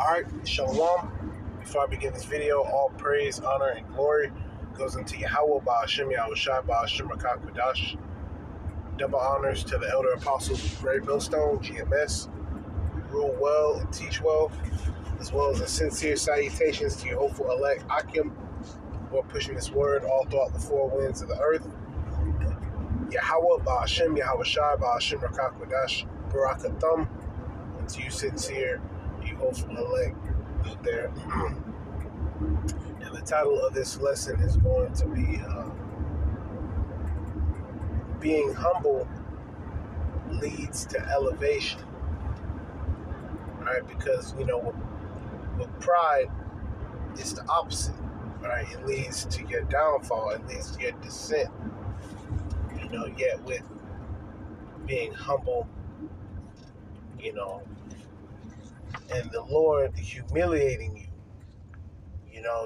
Alright, Shalom. Before I begin this video, all praise, honor, and glory goes into Yahweh Ba'ashem Yahushai Ba'ashem Rakak Kodash. Double honors to the elder apostles of Great Millstone, GMS, rule well and teach well, as well as a sincere salutations to your hopeful elect Akim, who are pushing this word all throughout the four winds of the earth. Yahweh Ba'ashem Yahushai Ba'ashem Rakak Kodash Barakathum, and to you sincere, you hopeful elect out there. And the title of this lesson is going to be Being Humble Leads to Elevation. Right? Because, with pride, it's the opposite. Right? It leads to your downfall. It leads to your descent. Yet with being humble, and the Lord humiliating you,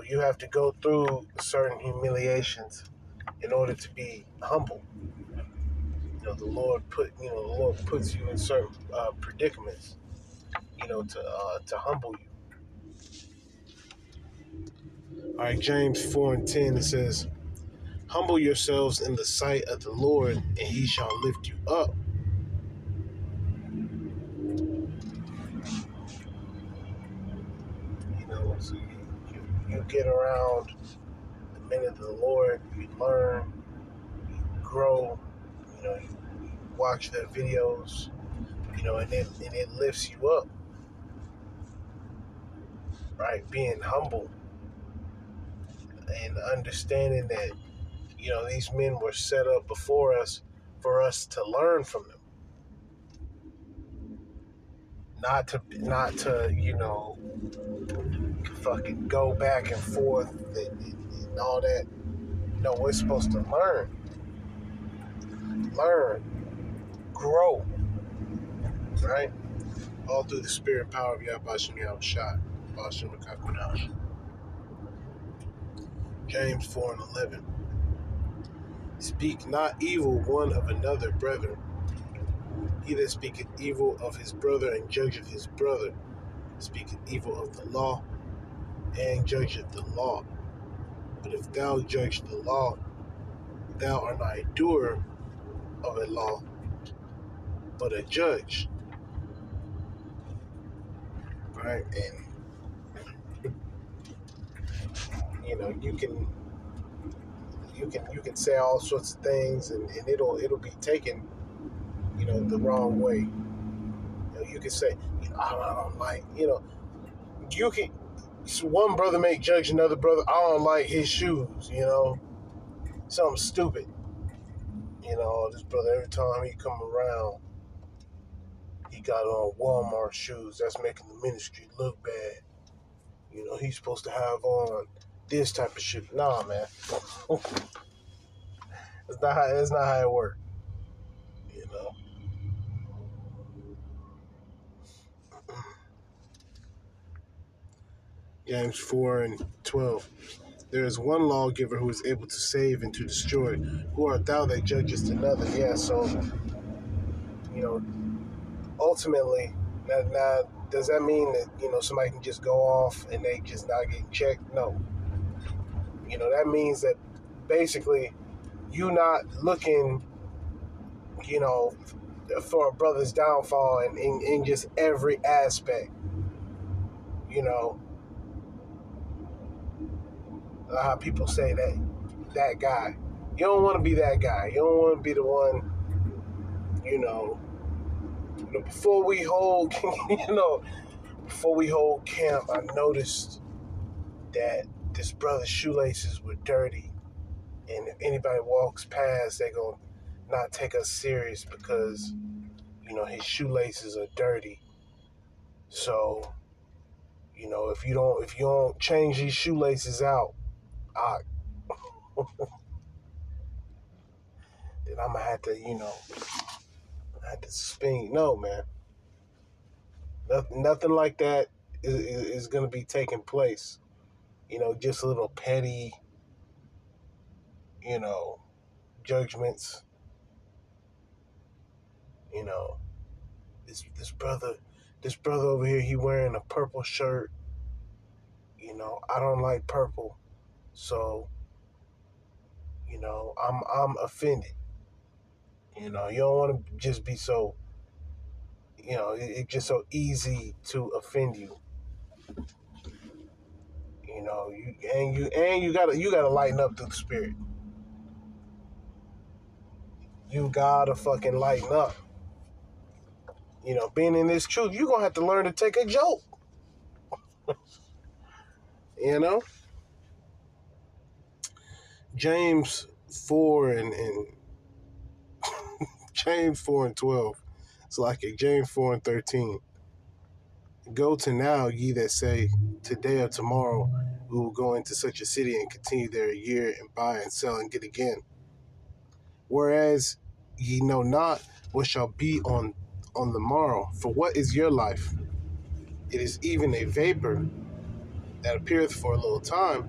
you have to go through certain humiliations in order to be humble. The Lord puts you in certain predicaments, to humble you. All right, James 4:10, it says, "Humble yourselves in the sight of the Lord, and He shall lift you up." So you get around the men of the Lord, you learn, you grow, you watch their videos, and it lifts you up. Right, being humble and understanding that these men were set up before us for us to learn from them, not to fucking go back and forth and all that. No, we're supposed to learn, grow, right? All through the spirit and power of Yahbashim Yahushai, Bashim Akakunash. James 4:11. "Speak not evil one of another, brethren. He that speaketh evil of his brother and judgeth his brother, speaketh evil of the law, and judgeth the law. But if thou judge the law, thou art not a doer of a law, but a judge." Right? And you can say all sorts of things, and it'll be taken the wrong way. You can say, I don't like, you can. One brother may judge another brother. I don't like his shoes. Something stupid. This brother, every time he come around, he got on Walmart shoes. That's making the ministry look bad. He's supposed to have on this type of shoe. Nah, man. That's not how it works. James 4:12. "There is one lawgiver who is able to save and to destroy. Who art thou that judgest another?" Yeah, so, ultimately, now does that mean that, somebody can just go off and they just not getting checked? No. That means that basically you not looking, for a brother's downfall in just every aspect. How people say that guy. You don't want to be that guy. You don't want to be the one, before we hold, camp, I noticed that this brother's shoelaces were dirty. And if anybody walks past, they're going to not take us serious because, his shoelaces are dirty. So, if you don't change these shoelaces out, then I'm going to have to suspend you. No, man. Nothing like that is going to be taking place. Just a little petty, judgments. This brother This brother over here, he wearing a purple shirt. You know, I don't like purple, so you know, I'm offended. You know, you don't want to just be so. You know, it's just so easy to offend you. You know, you gotta lighten up through the spirit. You gotta fucking lighten up. You know, being in this truth, you're gonna have to learn to take a joke. You know? James 4 and James 4 and 12. It's like a James 4 and 13. Go to now, ye that say, today or tomorrow we will go into such a city and continue there a year and buy and sell and get again. Whereas ye know not what shall be on the morrow. For what is your life? It is even a vapor that appeareth for a little time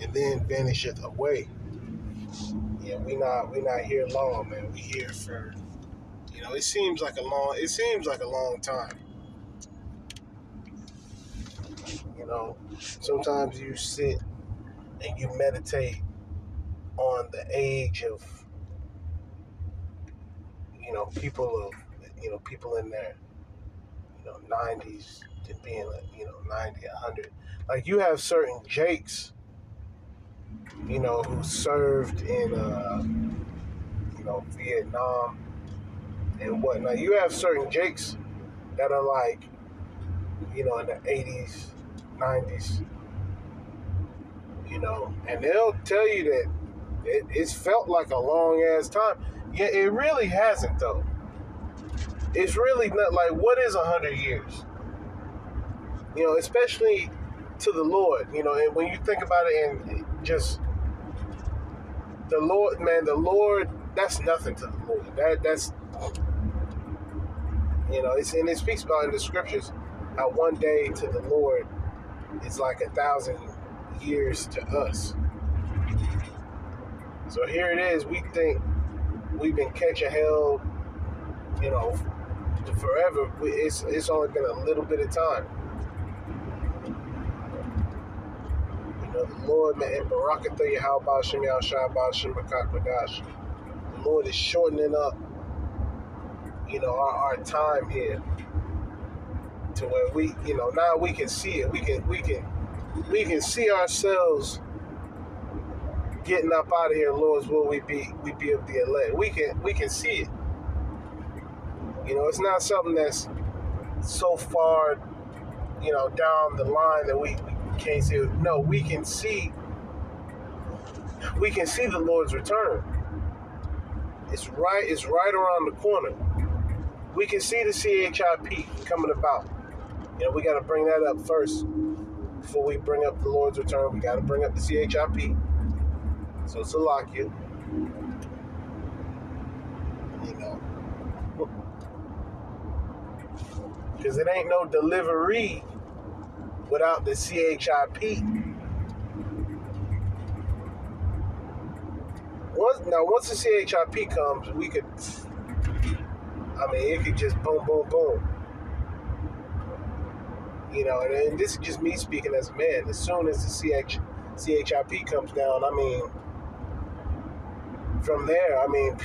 and then vanisheth away. Yeah, we not here long, man. We here for, you know, it seems like a long time. You know, sometimes you sit and you meditate on the age of, you know, people in their, you know, 90s to being like, you know, 90, 100. Like you have certain Jakes, you know, who served in, you know, Vietnam and whatnot. You have certain Jakes that are like, you know, in the 80s, 90s, you know, and they'll tell you that it's felt like a long ass time. Yeah, it really hasn't though. It's really not. Like, what is 100 years? You know, especially to the Lord, you know, and when you think about it and just the Lord, man, the Lord, that's nothing to the Lord. That's, you know, it speaks about in the scriptures how one day to the Lord is like 1,000 years to us. So here it is. We think we've been catching hell, you know, forever. It's only been a little bit of time. You know, the Lord, man, and Barakatha Yahweh Shem Yahshua Shem Kodash. The Lord is shortening up, you know, our time here to where we, you know, now we can see it. We can see ourselves getting up out of here. Lord's will we be of the elect. We can see it. You know, it's not something that's so far, you know, down the line that we can't see it. No, we can see the Lord's return. It's right around the corner. We can see the CHIP coming about. You know, we got to bring that up first. Before we bring up the Lord's return, we got to bring up the CHIP. So Salakia, you know, because it ain't no delivery without the CHIP. Once the CHIP comes, we could, I mean, it could just boom, boom, boom. You know, and this is just me speaking as a man. As soon as the CHIP comes down, I mean, from there, I mean,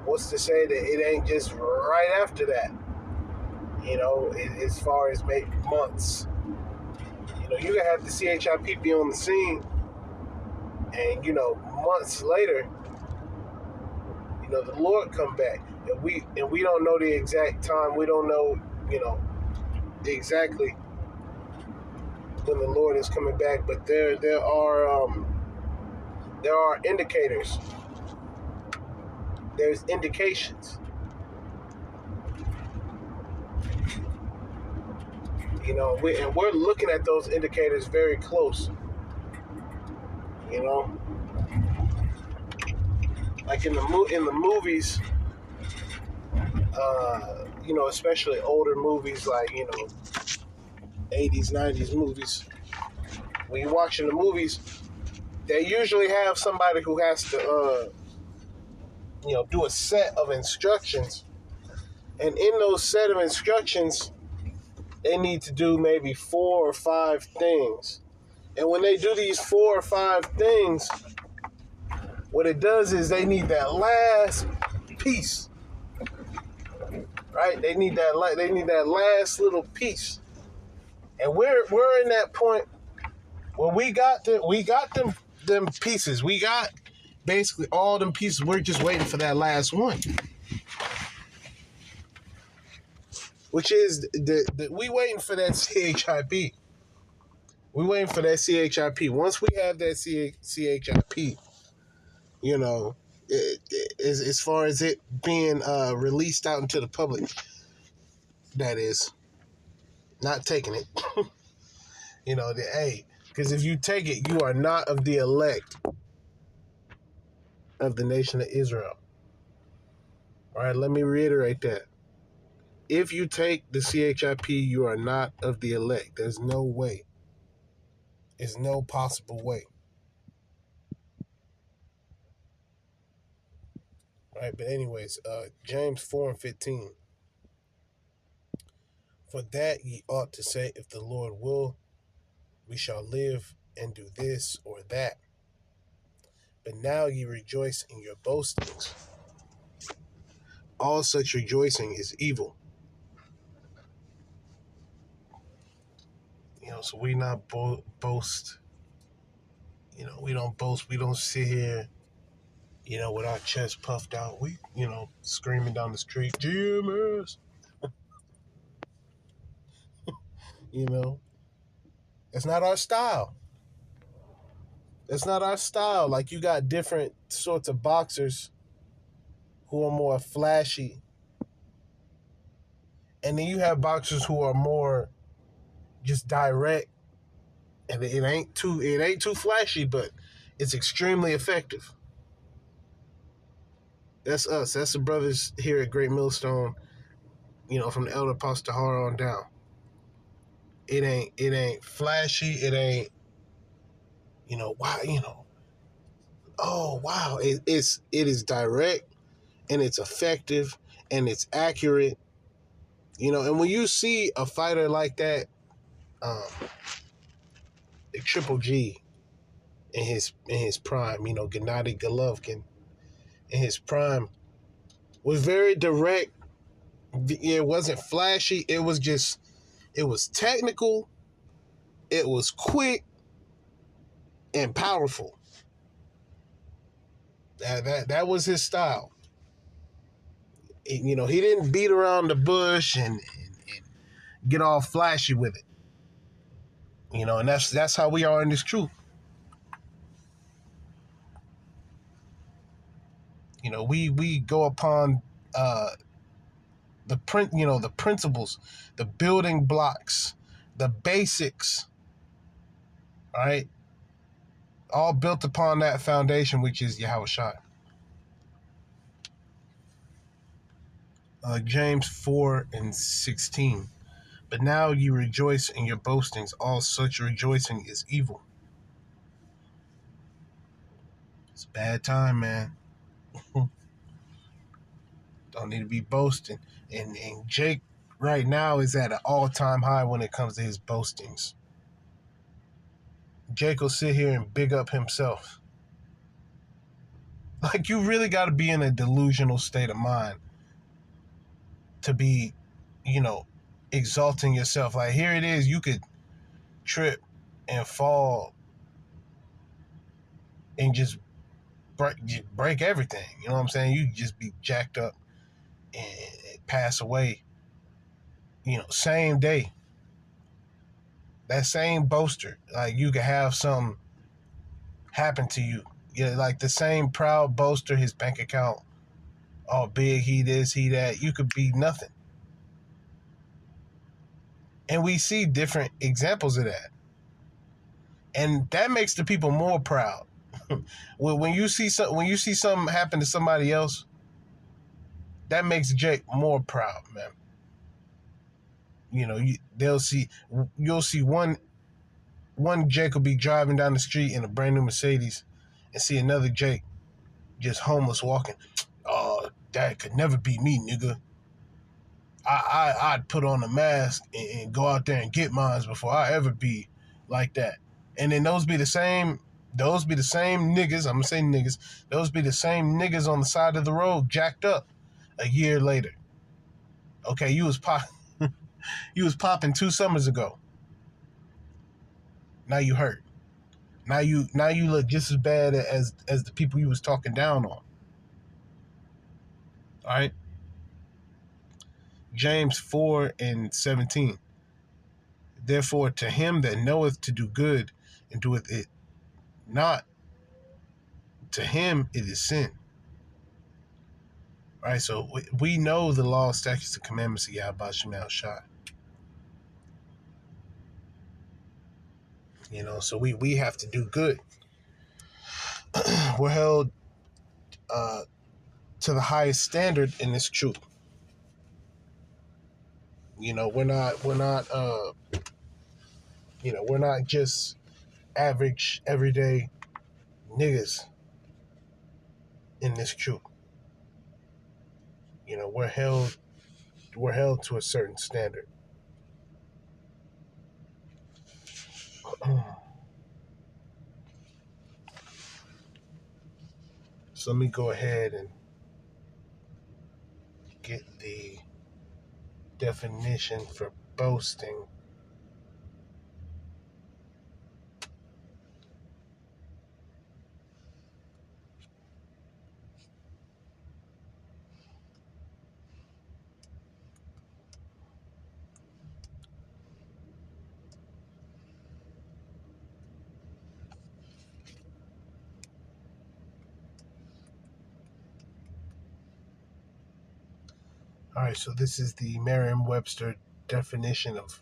what's to say that it ain't just right after that? You know, as far as maybe months. You know, you can have the CHIP be on the scene, and you know, months later, you know, the Lord come back, and we don't know the exact time. We don't know, you know, exactly when the Lord is coming back. But there are indicators. There's indications. You know, we're looking at those indicators very close. You know, like in the movies, you know, especially older movies like, you know, 80s, 90s movies. When you're watching the movies, they usually have somebody who has to, you know, do a set of instructions And in those set of instructions, they need to do maybe 4 or 5 things. And when they do these 4 or 5 things, what it does is they need that last piece, right? They need that last little piece. And we're in that point where we got them pieces. We got basically all them pieces. We're just waiting for that last one, which is we waiting for that CHIP. We waiting for that CHIP. Once we have that CHIP, you know, as far as it being released out into the public, that is, not taking it. You know, because if you take it, you are not of the elect of the nation of Israel. All right, let me reiterate that. If you take the CHIP, you are not of the elect. There's no way. There's no possible way. All right, but anyways, James 4:15. For that ye ought to say, if the Lord will, we shall live and do this or that. But now ye rejoice in your boastings. All such rejoicing is evil. You know, so we not boast. You know, we don't boast. We don't sit here, you know, with our chest puffed out. We, you know, screaming down the street, GMS. You know, that's not our style. That's not our style. Like, you got different sorts of boxers who are more flashy. And then you have boxers who are more just direct. And it ain't too flashy, but it's extremely effective. That's us. That's the brothers here at Great Millstone, you know, from the Elder Apostle Tahar on down. It ain't flashy. It ain't, you know, wow, you know, oh wow. It is direct, and it's effective, and it's accurate. You know, and when you see a fighter like that, Triple G in his prime, you know, Gennady Golovkin in his prime was very direct. It wasn't flashy. It was technical. It was quick and powerful. That was his style. You know, he didn't beat around the bush and get all flashy with it. You know, and that's how we are in this truth. You know, we go upon the principles, the building blocks, the basics. All right, all built upon that foundation, which is Yahushua. James 4:16. But now you rejoice in your boastings. All such rejoicing is evil. It's a bad time, man. Don't need to be boasting. And Jake right now is at an all-time high when it comes to his boastings. Jake will sit here and big up himself. Like, you really got to be in a delusional state of mind to be, you know, exalting yourself. Like, here it is, you could trip and fall and just break everything. You know what I'm saying? You just be jacked up and pass away, you know, same day. That same boaster, like, you could have something happen to you. Yeah, like the same proud boaster, his bank account all big, he this, he that. You could be nothing. And we see different examples of that. And that makes the people more proud. When you see something happen to somebody else, that makes Jake more proud, man. You know, you'll see one Jake will be driving down the street in a brand new Mercedes and see another Jake just homeless walking. Oh, that could never be me, nigga. I'd put on a mask and go out there and get mines before I ever be like that. And then those be the same niggas, I'm gonna say niggas, those be the same niggas on the side of the road jacked up a year later. Okay, you was popping 2 summers ago. Now you hurt. Now you look just as bad as the people you was talking down on. All right? James 4:17. Therefore, to him that knoweth to do good and doeth it not, to him it is sin. All right, so we know the law, statutes, and commandments of Yahweh Shemel Shai. You know, so we have to do good. We're held to the highest standard in this truth. You know, we're not just average, everyday niggas in this truth. You know, we're held to a certain standard. So let me go ahead and get the definition for boasting. All right, so this is the Merriam-Webster definition of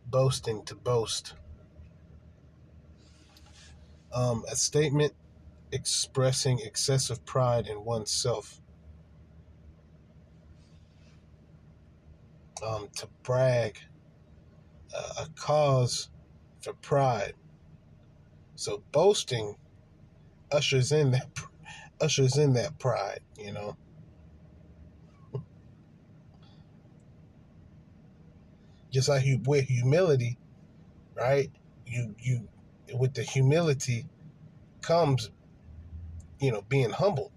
boasting, to boast. A statement expressing excessive pride in oneself. To brag, a cause for pride. So boasting ushers in that pride, you know. Just like with humility, right? You with the humility comes, you know, being humble.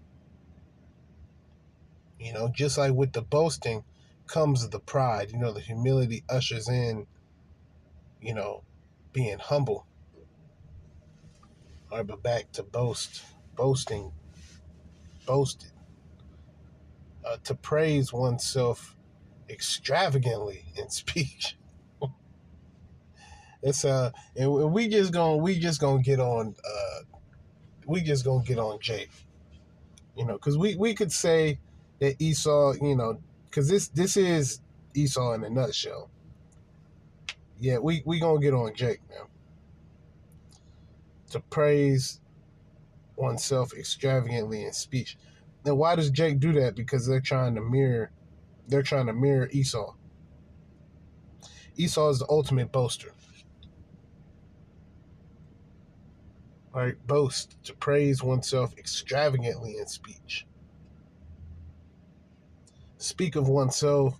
You know, just like with the boasting comes the pride. You know, the humility ushers in, you know, being humble. All right, but back to boasting, boasted. To praise oneself extravagantly in speech. It's and we just gonna get on Jake, you know, because we could say that Esau, you know, because this is Esau in a nutshell. Yeah, we gonna get on Jake, man. To praise oneself extravagantly in speech. Now, why does Jake do that? Because they're trying to mirror Esau. Esau is the ultimate boaster. Right? Boast, to praise oneself extravagantly in speech. Speak of oneself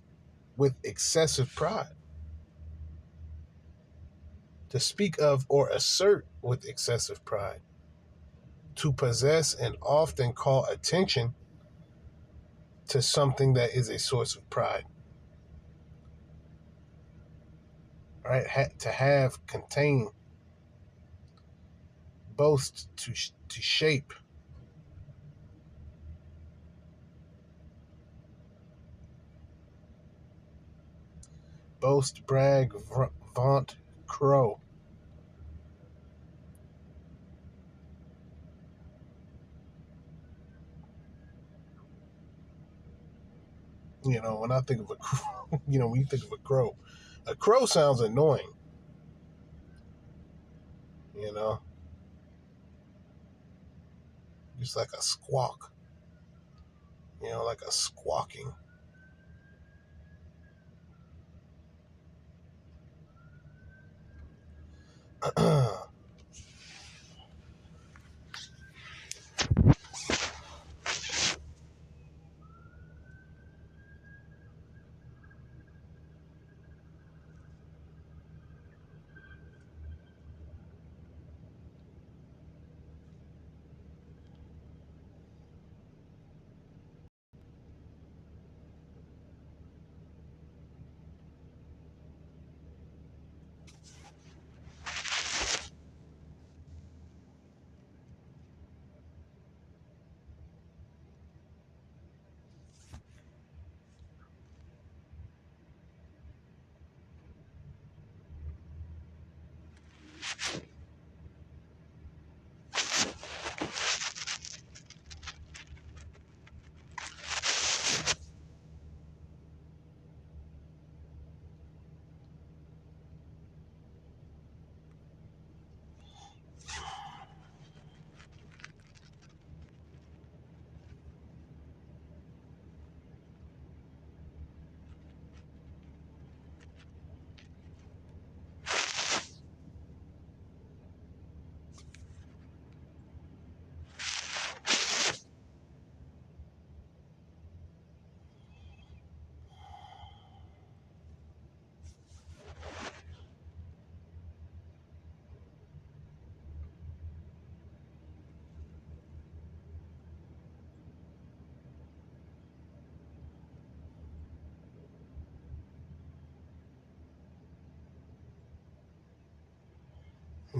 with excessive pride. To speak of or assert with excessive pride. To possess and often call attention to something that is a source of pride. Right? To have, contain, boast, to shape. Boast, brag, vaunt, crow. You know, when I think of a crow, you know, when you think of a crow sounds annoying. You know, just like a squawk. You know, like a squawking.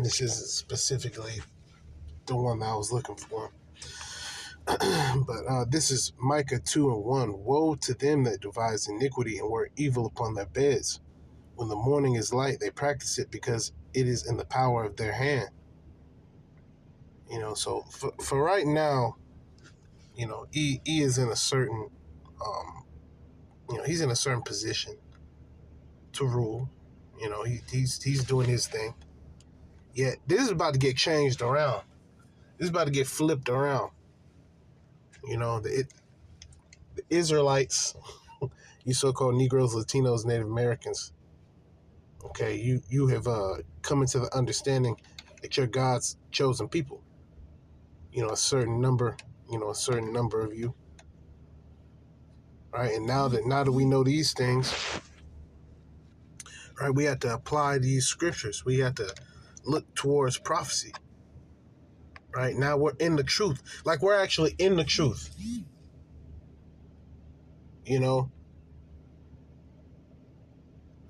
This isn't specifically the one that I was looking for. But this is Micah 2:1. Woe to them that devise iniquity and work evil upon their beds. When the morning is light, they practice it because it is in the power of their hand. So for right now, he is in a certain, he's in a certain position to rule. He's doing his thing. Yet this is about to get changed around. This is about to get flipped around. The Israelites, you so-called Negroes, Latinos, Native Americans. Okay, you have come into the understanding that you're God's chosen people. A certain number of you. Right, and now that we know these things, right, we have to apply these scriptures. We have to look towards prophecy. Right, now we're in the truth. Like, we're actually in the truth.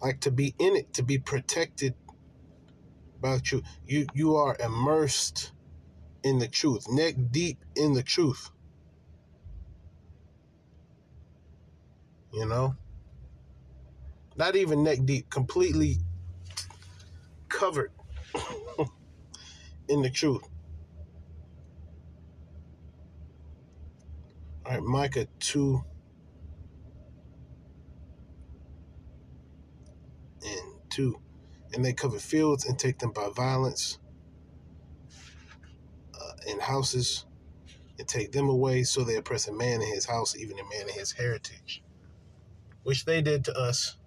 Like, to be in it, to be protected by the truth. You are immersed in the truth, neck deep in the truth. Not even neck deep, completely covered in the truth. All right, Micah 2:2. And they cover fields and take them by violence, and houses, and take them away. So they oppress a man in his house, even a man in his heritage. Which they did to us.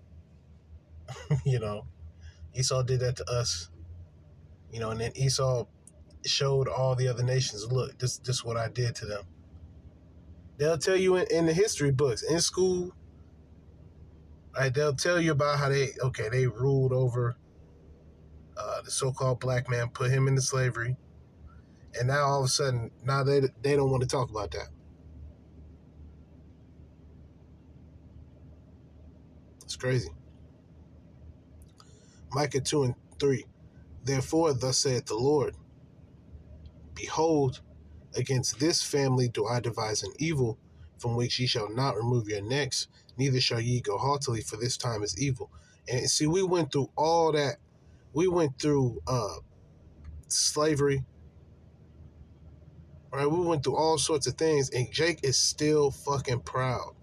Esau did that to us. And then Esau showed all the other nations, look, this is what I did to them. They'll tell you in the history books, in school, right, they'll tell you about how they ruled over the so-called black man, put him into slavery, and now all of a sudden, now they don't want to talk about that. It's crazy. Micah 2:3. Therefore, thus saith the Lord, behold, against this family do I devise an evil, from which ye shall not remove your necks, neither shall ye go haughtily, for this time is evil. And see, we went through all that. We went through slavery. Right? We went through all sorts of things, and Jake is still fucking proud.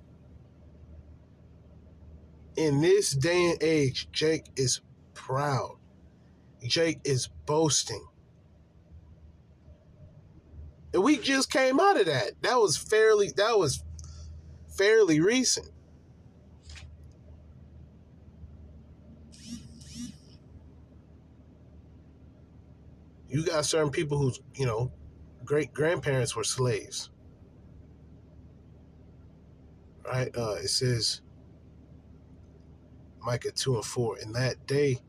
In this day and age, Jake is proud. Jake is boasting. And we just came out of that. That was fairly recent. You got certain people whose, great grandparents were slaves. Right? It says, Micah 2:4, in that day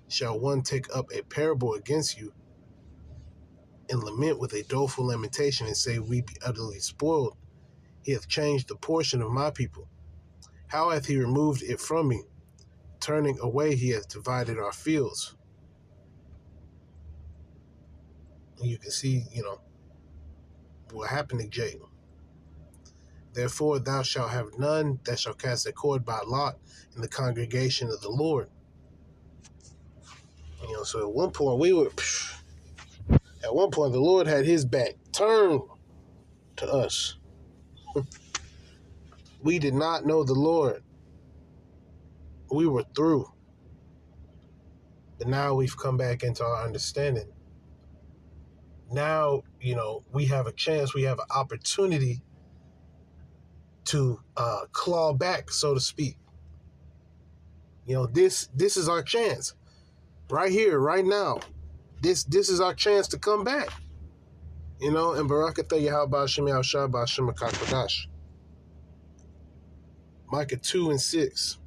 shall one take up a parable against you, and lament with a doleful lamentation, and say, we be utterly spoiled. He hath changed the portion of my people. How hath he removed it from me? Turning away, he hath divided our fields. And you can see, what happened to Jake. Therefore, thou shalt have none that shall cast a cord by lot in the congregation of the Lord. So at one point the Lord had his back turned to us. We did not know the Lord. We were through. But now we've come back into our understanding. Now, we have a chance, we have an opportunity to claw back, so to speak. This is our chance. Right here, right now. This is our chance to come back. And Barakatha Yahweh Shem Yahushua B'Hashem HaKadosh. Micah 2:6.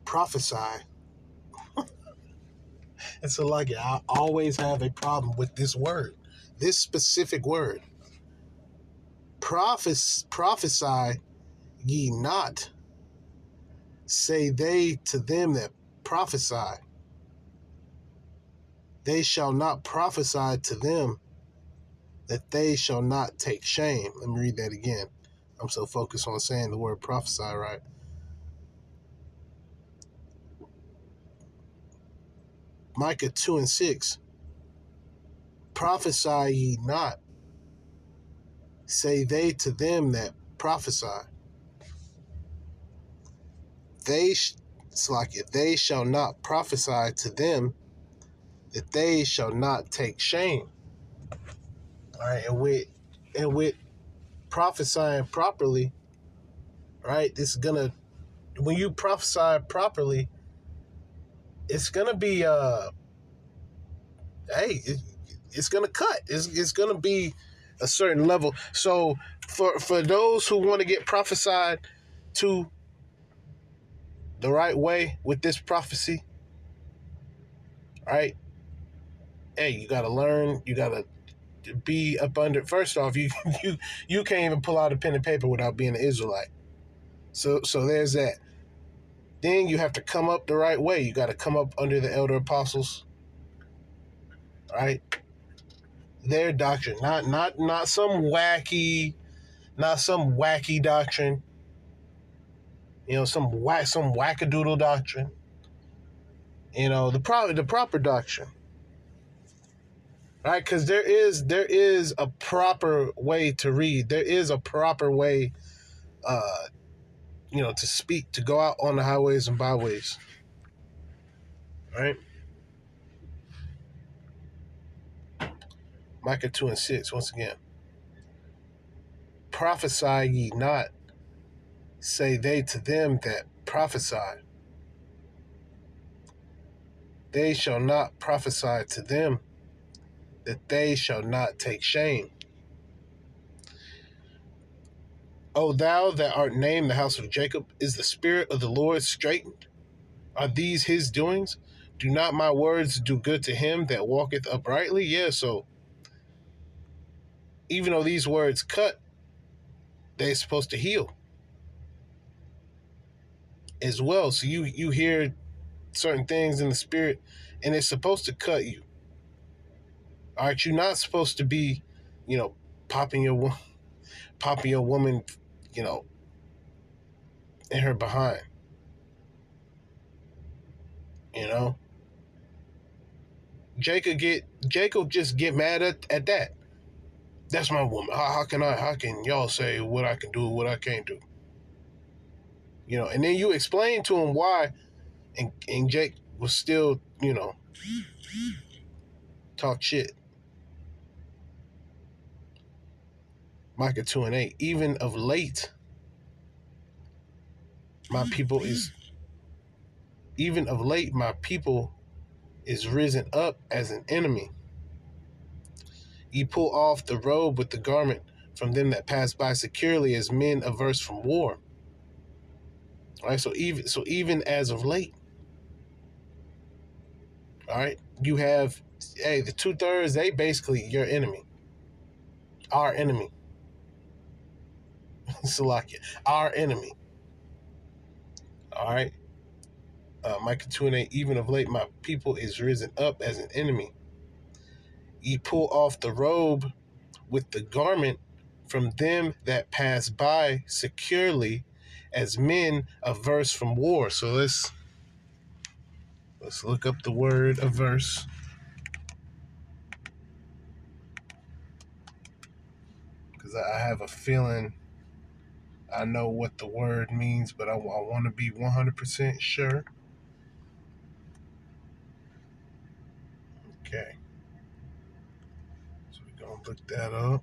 Prophesy. And so, I always have a problem with this word, this specific word. Prophesy ye not say they to them that prophesy. They shall not prophesy to them that they shall not take shame. Let me read that again. I'm so focused on saying the word prophesy right. Micah 2:6. Prophesy ye not, say they to them that prophesy. They shall not prophesy to them that they shall not take shame. All right, and with prophesying properly, right? This is gonna when you prophesy properly, it's gonna be it's gonna cut. It's gonna be a certain level. So for those who want to get prophesied to the right way with this prophecy, right? Hey, you gotta learn. You gotta be up under. First off, you can't even pull out a pen and paper without being an Israelite. So there's that. Then you have to come up the right way. You got to come up under the elder apostles, right? Their doctrine, not some wacky doctrine. Some wackadoodle doctrine. The proper doctrine, right? Because there is a proper way to read. There is a proper way, to speak, to go out on the highways and byways, right? Micah 2:6, once again. Prophesy ye not, say they to them that prophesy. They shall not prophesy to them that they shall not take shame. O thou that art named the house of Jacob, is the spirit of the Lord straitened? Are these his doings? Do not my words do good to him that walketh uprightly? Yeah, so even though these words cut, they're supposed to heal as well. So you hear certain things in the spirit, and it's supposed to cut you. All right, you're not supposed to be, popping your woman, in her behind. Jacob just get mad at that. That's my woman. How can y'all say what I can do, what I can't do? And then you explain to him why, and Jake was still, talk shit. Micah 2:8. Even of late, my people is risen up as an enemy. Ye pull off the robe with the garment from them that pass by securely, as men averse from war. All right, so even as of late, all right, you have the 2/3. They basically your enemy, our enemy. Salakia, our enemy. All right, Micah 2:8. Even of late, my people is risen up as an enemy. Ye pull off the robe with the garment from them that pass by securely, as men averse from war. So let's look up the word averse. Because I have a feeling I know what the word means, but I want to be 100% sure. Okay. So we're going to look that up.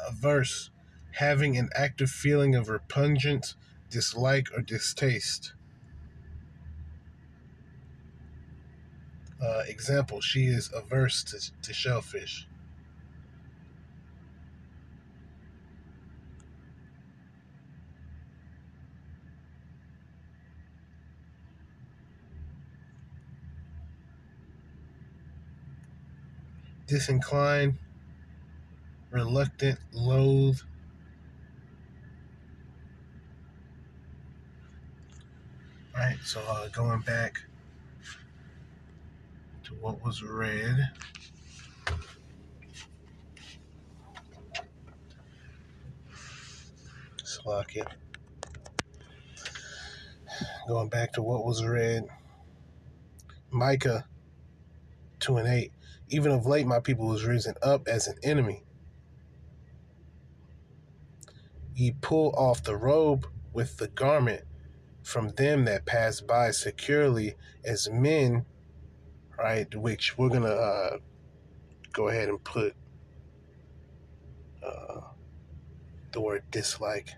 Averse, having an active feeling of repugnance, dislike, or distaste. Example, she is averse to shellfish. disinclined, reluctant, loath. Right, so going back to what was read. Slack it. Going back to what was read. Micah 2:8. Even of late, my people was risen up as an enemy. Ye pull off the robe with the garment from them that pass by securely as men, right? Which we're going to go ahead and put the word dislike.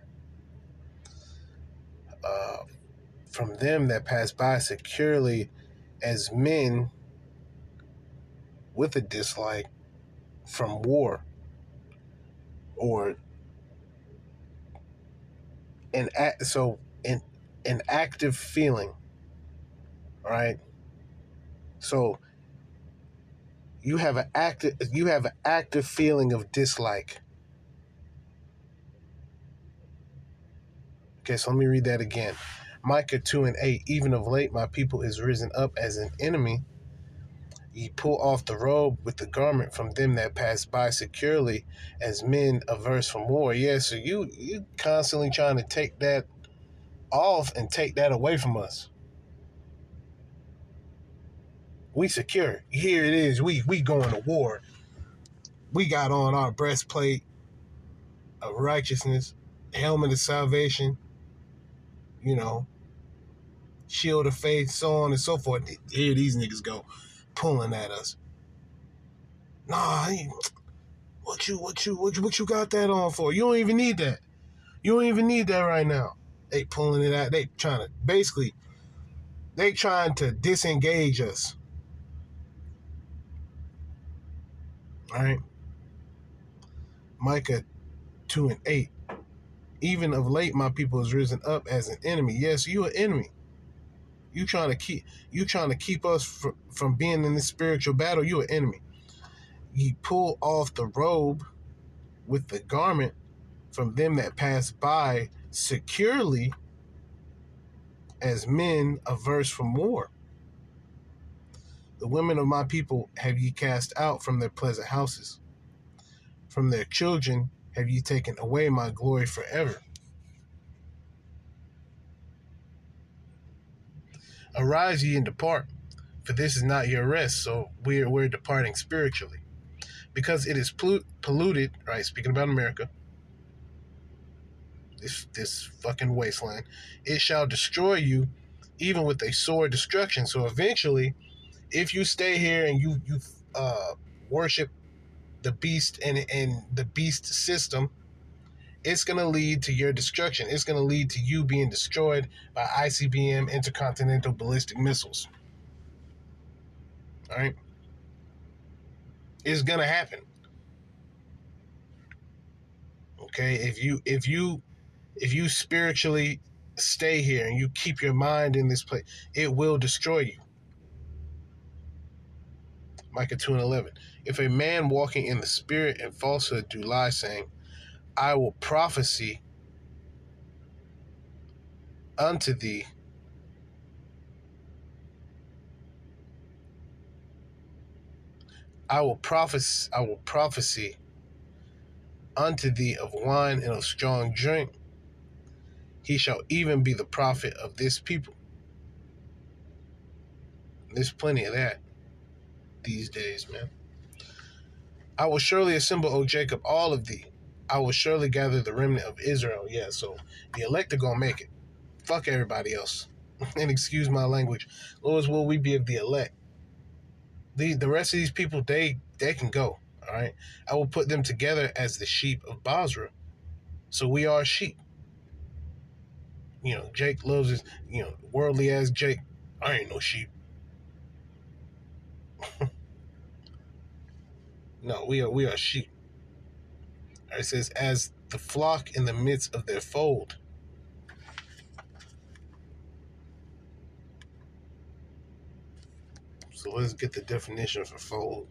From them that pass by securely as men with a dislike from war, or an active feeling, right? So you have an active feeling of dislike. Okay, so let me read that again. Micah 2:8. Even of late my people is risen up as an enemy. Ye pull off the robe with the garment from them that pass by securely as men averse from war. Yeah, so you constantly trying to take that off and take that away from us. We secure. Here it is. We going to war. We got on our breastplate of righteousness, helmet of salvation, shield of faith, so on and so forth. Here these niggas go, pulling at us. Nah, what you got that on for? You don't even need that. You don't even need that right now. They pulling it out. They trying to disengage us. All right. Micah 2:8. Even of late, my people has risen up as an enemy. Yes, you an enemy. You trying to keep us from being in this spiritual battle. You an enemy. Ye pull off the robe with the garment from them that pass by securely as men averse from war. The women of my people have ye cast out from their pleasant houses. From their children have ye taken away my glory forever. Arise ye and depart, for this is not your rest. So we're departing spiritually. Because it is polluted, right? Speaking about America, this fucking wasteland, it shall destroy you even with a sore destruction. So eventually, if you stay here and you worship the beast and the beast system, it's going to lead to your destruction. It's going to lead to you being destroyed by ICBM intercontinental ballistic missiles. All right? It's going to happen. Okay? If you spiritually stay here and you keep your mind in this place, it will destroy you. Micah 2:11. If a man walking in the spirit and falsehood do lie, saying, I will prophesy unto thee, I will prophesy unto thee of wine and of strong drink, he shall even be the prophet of this people. There's plenty of that these days, man. I will surely assemble, O Jacob, all of thee. I will surely gather the remnant of Israel. Yeah, so the elect are going to make it. Fuck everybody else. And excuse my language. Lord, will we be of the elect? The rest of these people, they can go. All right. I will put them together as the sheep of Basra. So we are sheep. Jake loves his, worldly ass Jake. I ain't no sheep. No, we are sheep. All right, it says, as the flock in the midst of their fold. So let's get the definition for fold.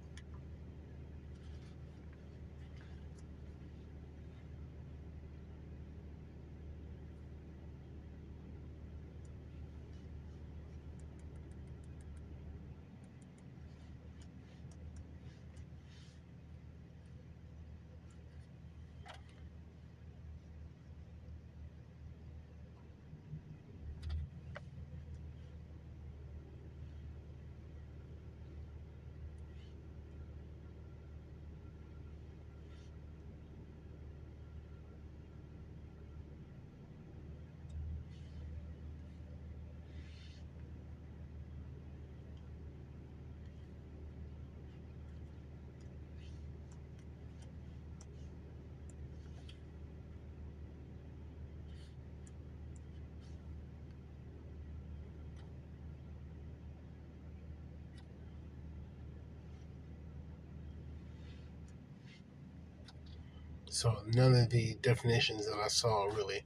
So none of the definitions that I saw really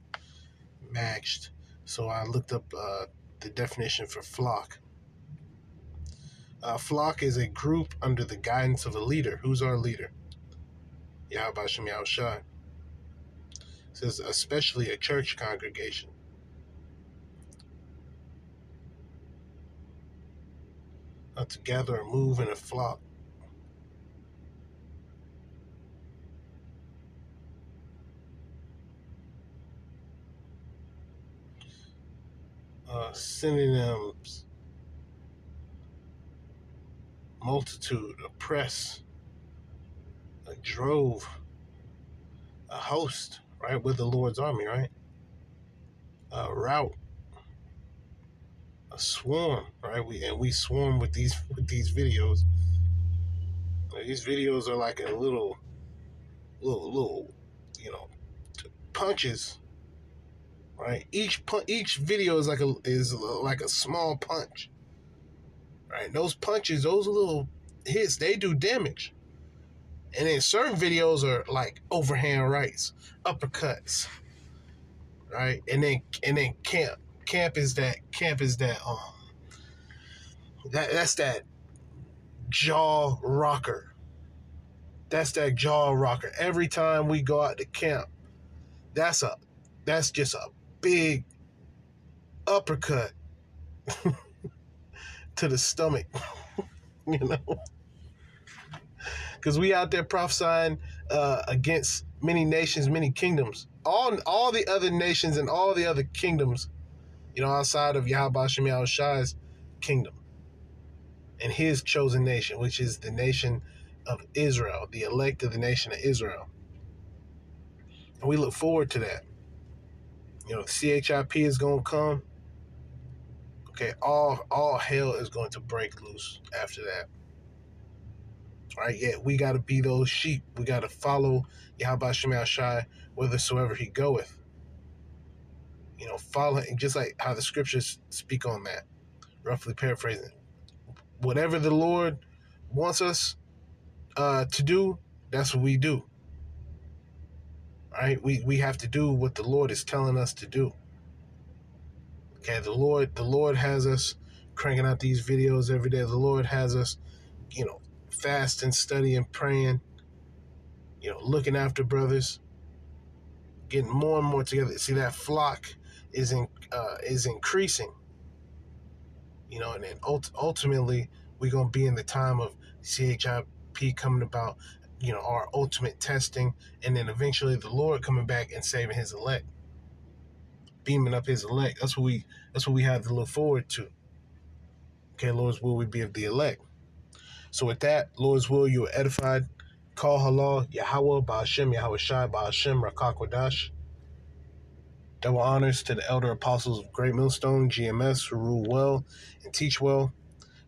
matched. So I looked up the definition for flock. Flock is a group under the guidance of a leader. Who's our leader? Yahweh Hashem Yahushua. It says especially a church congregation. To gather or move in a flock. Synonyms: multitude, oppress, a drove, a host, right? With the Lord's army, right? A rout, a swarm, right? We swarm with these videos. These videos are like a little, you know, punches, right? Each video is like a small punch, right? Those punches, those little hits, they do damage. And then certain videos are like overhand rights, uppercuts, right? And then camp is that that's that jaw rocker. That's that jaw rocker. Every time we go out to camp, that's just a big uppercut to the stomach, you know? Because we out there prophesying against many nations, many kingdoms. All the other nations and all the other kingdoms, you know, outside of Yahweh Hashem Yahushua's kingdom and his chosen nation, which is the nation of Israel, the elect of the nation of Israel. And we look forward to that. You know, the CHIP is going to come. Okay, all hell is going to break loose after that. Right? Yeah, we got to be those sheep. We got to follow Yahweh Hashem Yahushua whithersoever he goeth. You know, following, just like how the scriptures speak on that. Roughly paraphrasing. Whatever the Lord wants us to do, that's what we do. Right? We have to do what the Lord is telling us to do. Okay, the Lord has us cranking out these videos every day. The Lord has us, you know, fasting, studying, praying, you know, looking after brothers, getting more and more together. See, that flock is increasing, you know, and then ultimately we're going to be in the time of CHIP coming about, you know, our ultimate testing, and then eventually the Lord coming back and saving his elect, beaming up his elect. That's what we have to look forward to. Okay, Lord's will we be of the elect. So with that, Lord's will, you are edified. Call halal, Yahweh, Ba'ashem, Yahushua, Ba'ashem, Rakakwadash. Double honors to the elder apostles of Great Millstone, GMS, who rule well and teach well,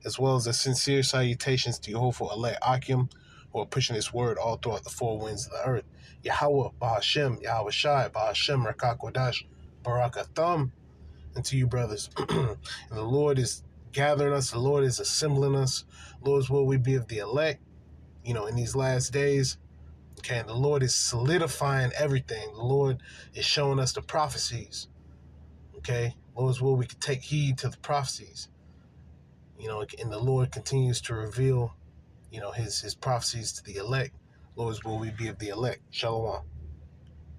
as well as the sincere salutations to your hopeful elect Akim, who are pushing this word all throughout the four winds of the earth. Yahweh, Ba'ashem, Yahushua, Ba'ashem, Rakakwadash, Barakatham, and to you, brothers. And the Lord is gathering us. The Lord is assembling us. Lord's will we be of the elect, you know, in these last days. Okay, and the Lord is solidifying everything. The Lord is showing us the prophecies. Okay, Lord's will we can take heed to the prophecies. You know, and the Lord continues to reveal, you know, his prophecies to the elect. Lord's will we be of the elect. Shalom.